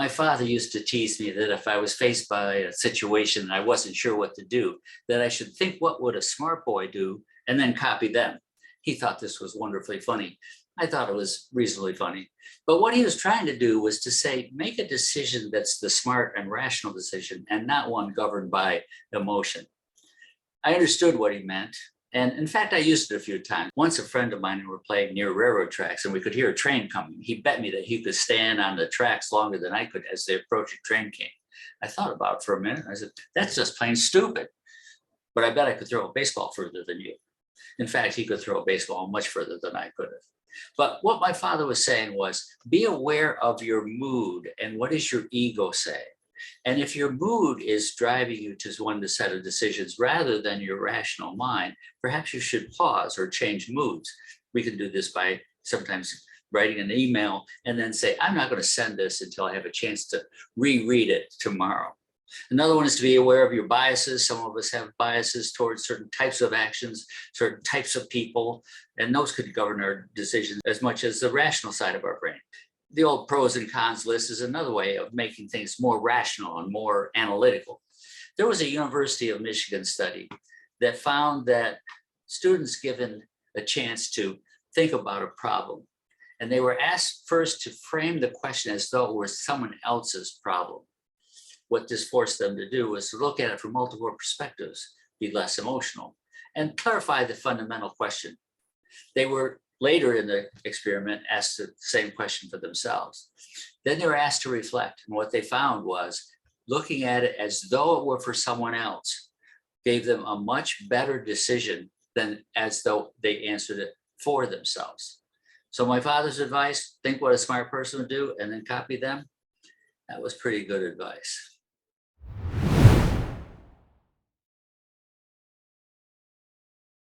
My father used to tease me that if I was faced by a situation and I wasn't sure what to do, that I should think what would a smart boy do and then copy them. He thought this was wonderfully funny. I thought it was reasonably funny. But what he was trying to do was to say, make a decision that's the smart and rational decision and not one governed by emotion. I understood what he meant. And in fact, I used it a few times. Once a friend of mine and we were playing near railroad tracks and we could hear a train coming. He bet me that he could stand on the tracks longer than I could as the approaching train came. I thought about it for a minute. I said, that's just plain stupid. But I bet I could throw a baseball further than you. In fact, he could throw a baseball much further than I could have. But what my father was saying was, be aware of your mood and what does your ego say? And if your mood is driving you to one set of decisions rather than your rational mind, perhaps you should pause or change moods. We can do this by sometimes writing an email and then say, I'm not going to send this until I have a chance to reread it tomorrow. Another one is to be aware of your biases. Some of us have biases towards certain types of actions, certain types of people, and those could govern our decisions as much as the rational side of our brain. The old pros and cons list is another way of making things more rational and more analytical. There was a University of Michigan study that found that students given a chance to think about a problem, and they were asked first to frame the question as though it were someone else's problem. What this forced them to do was to look at it from multiple perspectives, be less emotional, and clarify the fundamental question. They were later in the experiment asked the same question for themselves. Then they were asked to reflect, and what they found was looking at it as though it were for someone else gave them a much better decision than as though they answered it for themselves. So my father's advice, think what a smart person would do and then copy them. That was pretty good advice.